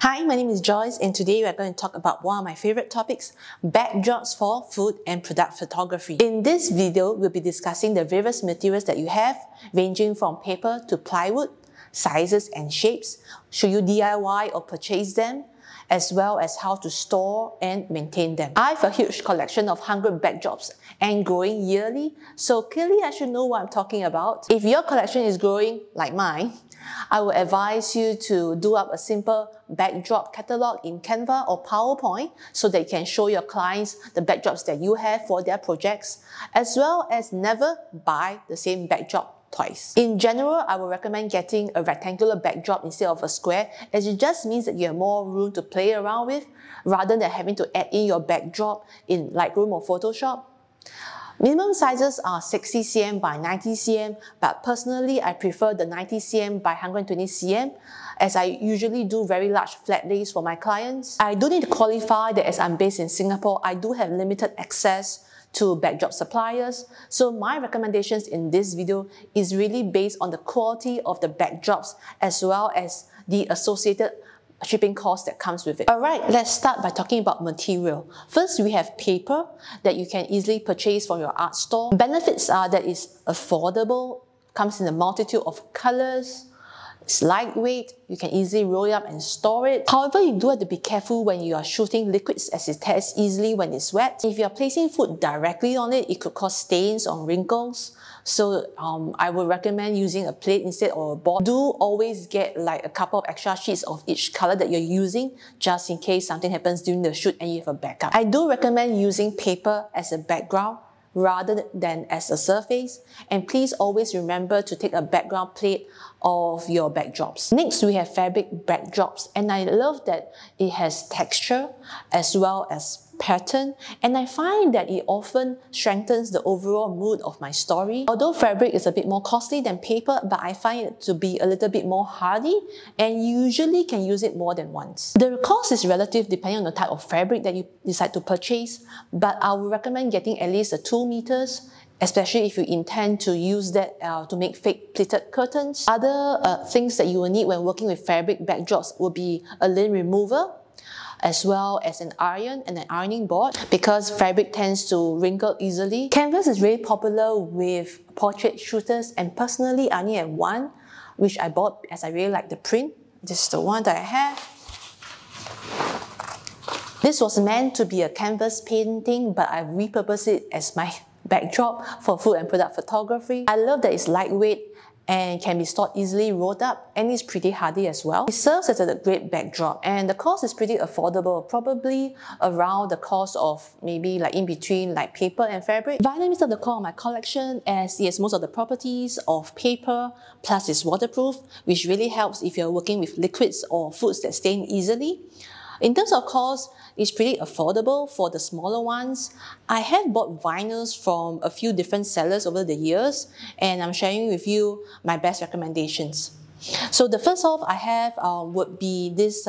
Hi, my name is Joyce and today we are going to talk about one of my favorite topics, backdrops for food and product photography. In this video, we'll be discussing the various materials that you have, ranging from paper to plywood, sizes and shapes, should you DIY or purchase them, as well as how to store and maintain them. I have a huge collection of 100 backdrops and growing yearly, so clearly I should know what I'm talking about. If your collection is growing like mine, I would advise you to do up a simple backdrop catalog in Canva or PowerPoint so that you can show your clients the backdrops that you have for their projects, as well as never buy the same backdrop twice. In general, I would recommend getting a rectangular backdrop instead of a square, as it just means that you have more room to play around with rather than having to add in your backdrop in Lightroom or Photoshop. Minimum sizes are 60 cm by 90 cm, but personally I prefer the 90 cm by 120 cm as I usually do very large flat lays for my clients. I do need to qualify that as I'm based in Singapore, I do have limited access to backdrop suppliers, so my recommendations in this video is really based on the quality of the backdrops as well as the associated shipping cost that comes with it. Alright, let's start by talking about material. First, we have paper that you can easily purchase from your art store. Benefits are that it's affordable, comes in a multitude of colors, it's lightweight, you can easily roll it up and store it. However, you do have to be careful when you are shooting liquids as it tears easily when it's wet. If you are placing food directly on it, it could cause stains or wrinkles. So I would recommend using a plate instead or a board. Do always get like a couple of extra sheets of each color that you're using just in case something happens during the shoot and you have a backup. I do recommend using paper as a background rather than as a surface, and please always remember to take a background plate of your backdrops. Next, we have fabric backdrops, and I love that it has texture as well as pattern, and I find that it often strengthens the overall mood of my story. Although fabric is a bit more costly than paper, but I find it to be a little bit more hardy and usually can use it more than once. The cost is relative depending on the type of fabric that you decide to purchase, but I would recommend getting at least 2 meters, especially if you intend to use that to make fake pleated curtains. Other things that you will need when working with fabric backdrops will be a lint remover, as well as an iron and an ironing board because fabric tends to wrinkle easily. Canvas is really popular with portrait shooters, and personally I only have one which I bought as I really like the print. This is the one that I have. This was meant to be a canvas painting, but I repurposed it as my backdrop for food and product photography. I love that it's lightweight and can be stored easily, rolled up, and it's pretty hardy as well. It serves as a great backdrop, and the cost is pretty affordable, probably around the cost of maybe like in between like paper and fabric. Vinyl is at the core of my collection as it has most of the properties of paper, plus it's waterproof, which really helps if you're working with liquids or foods that stain easily. In terms of cost, it's pretty affordable for the smaller ones. I have bought vinyls from a few different sellers over the years, and I'm sharing with you my best recommendations. So the first off I have would be this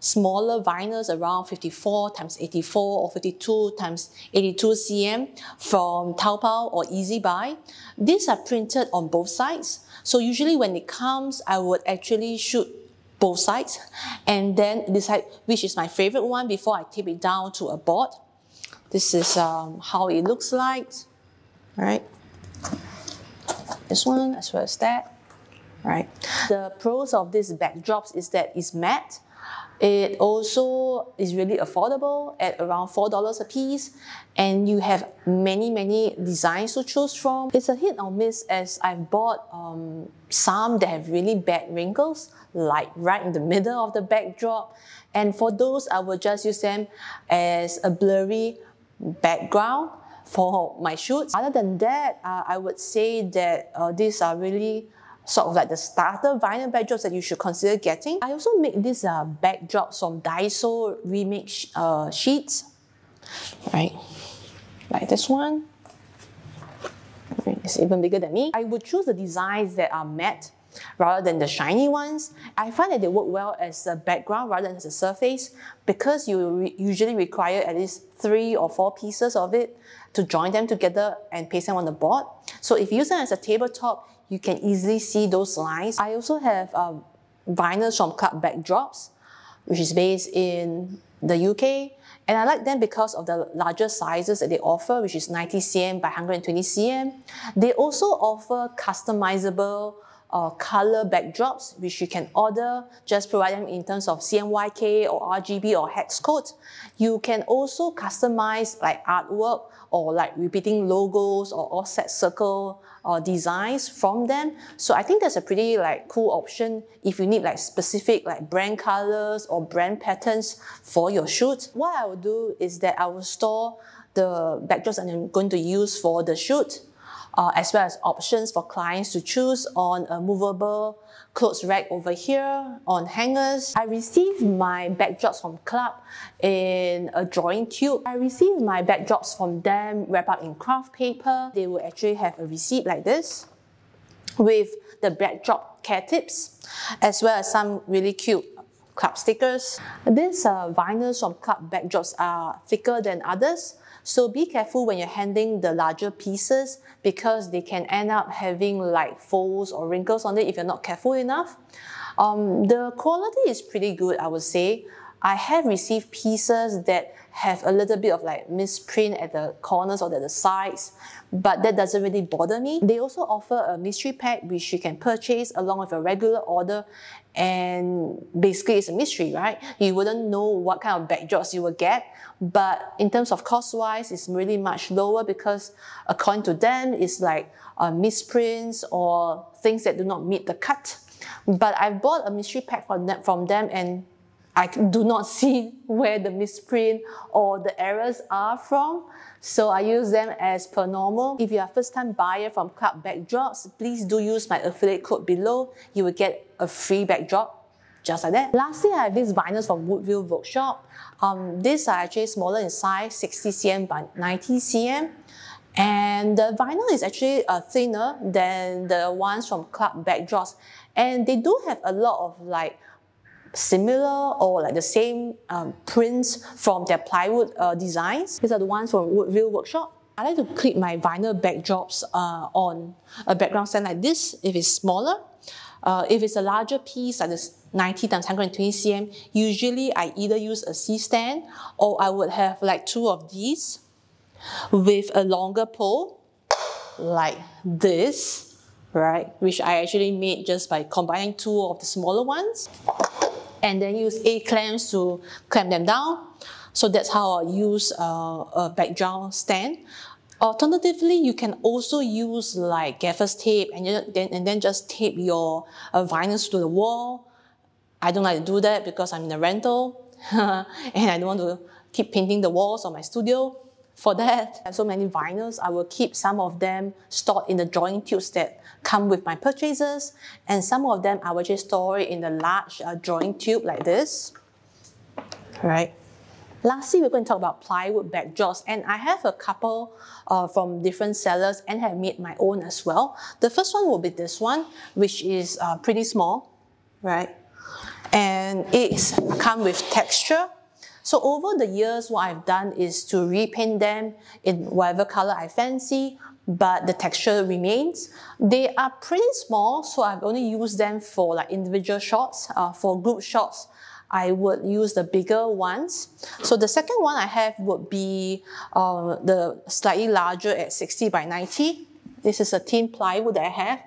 smaller vinyls around 54x84 or 52x82 cm from Taobao or EasyBuy. These are printed on both sides, so usually when it comes, I would actually shoot both sides and then decide which is my favorite one before I tape it down to a board. This is how it looks like. Right, this one as well as that. Right. The pros of these backdrops is that it's matte. It also is really affordable at around $4 a piece, and you have many designs to choose from. It's a hit or miss as I've bought some that have really bad wrinkles, like right in the middle of the backdrop, and for those I will just use them as a blurry background for my shoots. Other than that, I would say that these are really sort of like the starter vinyl backdrops that you should consider getting. I also make these backdrops from Daiso remake sheets, right? Like this one. It's even bigger than me. I would choose the designs that are matte rather than the shiny ones. I find that they work well as a background rather than as a surface because you usually require at least 3 or 4 pieces of it to join them together and paste them on the board. So if you use them as a tabletop, you can easily see those lines. I also have vinyls from Club Backdrops. which is based in the UK. And I like them because of the larger sizes that they offer, which is 90 cm by 120 cm. They also offer customizable color backdrops, which you can order, just provide them in terms of CMYK or RGB or hex code. You can also customize like artwork or like repeating logos or offset circle designs from them. So I think that's a pretty like cool option if you need like specific like brand colors or brand patterns for your shoot. What I will do is that I will store the backdrops that I'm going to use for the shoot, as well as options for clients to choose on a movable clothes rack over here, on hangers. I received my backdrops from Club in a drawing tube. I received my backdrops from them wrapped up in craft paper. They will actually have a receipt like this with the backdrop care tips, as well as some really cute Club stickers. These vinyls from Club backdrops are thicker than others, so be careful when you're handling the larger pieces because they can end up having like folds or wrinkles on it if you're not careful enough. The quality is pretty good, I would say. I have received pieces that have a little bit of like misprint at the corners or at the sides, but that doesn't really bother me. They also offer a mystery pack which you can purchase along with a regular order, and basically it's a mystery, right? You wouldn't know what kind of backdrops you will get, but in terms of cost-wise, it's really much lower because according to them, it's like misprints or things that do not meet the cut. But I bought a mystery pack from them and I do not see where the misprint or the errors are from, so I use them as per normal. If you are a first-time buyer from Club Backdrops, please do use my affiliate code below. You will get a free backdrop, just like that. Lastly, I have these vinyls from Woodville Workshop. These are actually smaller in size, 60 cm by 90 cm. And the vinyl is actually thinner than the ones from Club Backdrops. And they do have a lot of like similar or like the same prints from their plywood designs. These are the ones from Woodville Workshop. I like to clip my vinyl backdrops on a background stand like this if it's smaller. If it's a larger piece like this 90 times 120 cm, usually I either use a C-stand or I would have like two of these with a longer pole like this, right? Which I actually made just by combining two of the smaller ones, and then use A-clamps to clamp them down. So that's how I use a background stand. Alternatively, you can also use like gaffer's tape and then just tape your vinyls to the wall. I don't like to do that because I'm in a rental and I don't want to keep painting the walls of my studio. For that, I have so many vinyls, I will keep some of them stored in the drawing tubes that come with my purchases, and some of them I will just store it in a large drawing tube like this. Right. Lastly, we're going to talk about plywood backdrops, and I have a couple from different sellers and have made my own as well. The first one will be this one, which is pretty small, right? And it's come with texture. So over the years, what I've done is to repaint them in whatever color I fancy, but the texture remains. They are pretty small, so I've only used them for like individual shots. For group shots, I would use the bigger ones. So the second one I have would be the slightly larger at 60 by 90. This is a thin plywood that I have,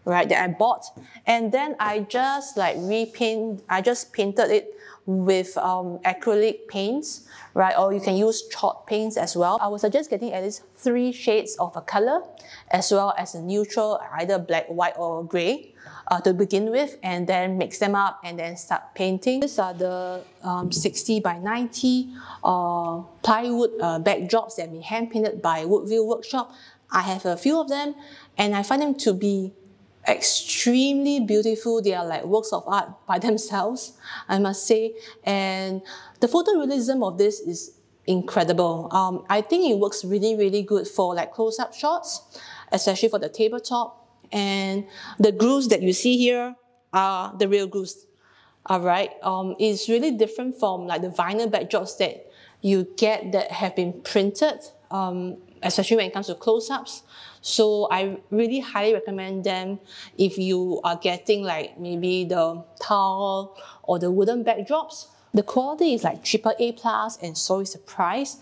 right, that I bought. And then I just like painted it with acrylic paints, right? Or you can use chalk paints as well. I would suggest getting at least 3 shades of a color, as well as a neutral, either black, white, or grey to begin with, and then mix them up and then start painting. These are the 60 by 90 plywood backdrops that have been hand painted by Woodville Workshop. I have a few of them, and I find them to be extremely beautiful. They are like works of art by themselves, I must say. And the photorealism of this is incredible. I think it works really, really good for like close-up shots, especially for the tabletop. And the grooves that you see here are the real grooves. Alright, it's really different from like the vinyl backdrops that you get that have been printed, especially when it comes to close-ups. So I really highly recommend them if you are getting like maybe the tile or the wooden backdrops. The quality is like AAA+, and so is the price.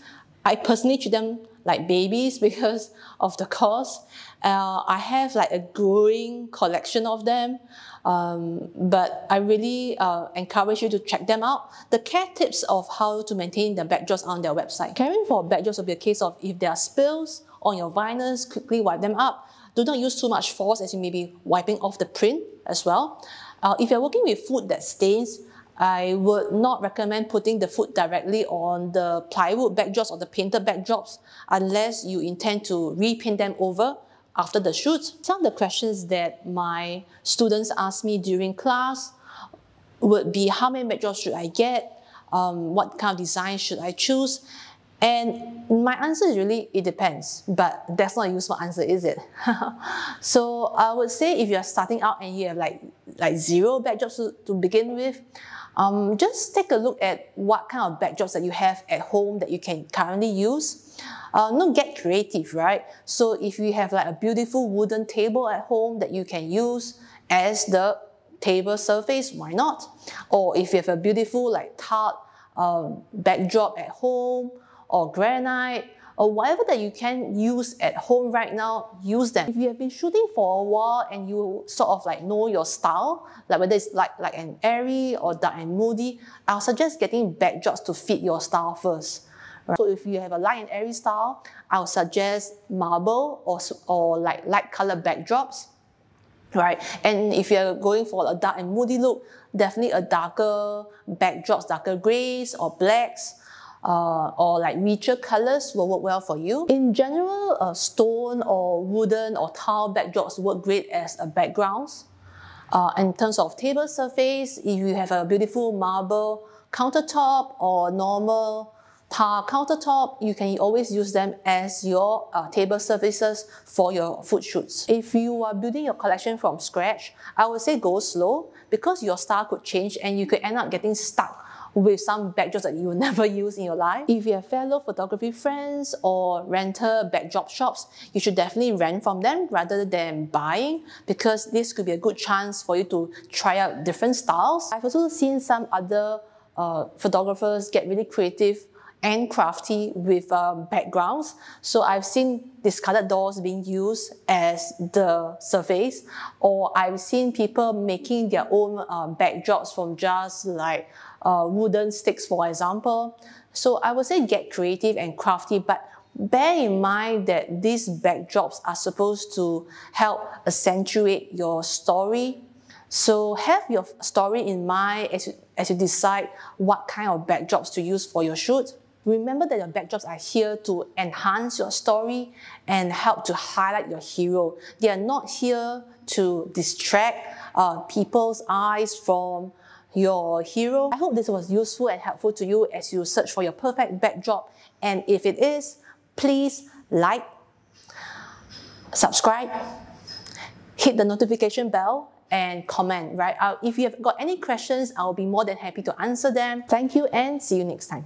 I personally treat them like babies because of the cost. I have like a growing collection of them, but I really encourage you to check them out. The care tips of how to maintain the backdrops on their website. Caring for backdrops will be a case of if there are spills on your vinyls, quickly wipe them up. Do not use too much force as you may be wiping off the print as well. If you're working with food that stains, I would not recommend putting the food directly on the plywood backdrops or the painted backdrops unless you intend to repaint them over after the shoot. Some of the questions that my students ask me during class would be how many backdrops should I get? What kind of design should I choose? And my answer is really, it depends, but that's not a useful answer, is it? So I would say if you're starting out and you have like 0 backdrops to begin with, just take a look at what kind of backdrops that you have at home that you can currently use. Get creative, right? So if you have like a beautiful wooden table at home that you can use as the table surface, why not? Or if you have a beautiful like tiled backdrop at home, or granite, or whatever that you can use at home right now, use them. If you have been shooting for a while and you sort of like know your style, like whether it's like an airy or dark and moody, I'll suggest getting backdrops to fit your style first. Right? So if you have a light and airy style, I'll suggest marble or like light colored backdrops. Right, and if you're going for a dark and moody look, definitely a darker backdrops, darker grays or blacks, or like richer colors will work well for you. In general, stone or wooden or tile backdrops work great as backgrounds. In terms of table surface, if you have a beautiful marble countertop or normal tile countertop, you can always use them as your table surfaces for your food shoots. If you are building your collection from scratch, I would say go slow because your style could change and you could end up getting stuck with some backdrops that you will never use in your life. If you have fellow photography friends or rental backdrop shops, you should definitely rent from them rather than buying, because this could be a good chance for you to try out different styles. I've also seen some other photographers get really creative and crafty with backgrounds. So I've seen discarded doors being used as the surface, or I've seen people making their own backdrops from just like wooden sticks, for example. So I would say get creative and crafty, but bear in mind that these backdrops are supposed to help accentuate your story. So have your story in mind as you decide what kind of backdrops to use for your shoot. Remember that your backdrops are here to enhance your story and help to highlight your hero. They are not here to distract people's eyes from your hero. I hope this was useful and helpful to you as you search for your perfect backdrop. And if it is, please like, subscribe, hit the notification bell, and comment, right? If you have got any questions, I'll be more than happy to answer them. Thank you and see you next time.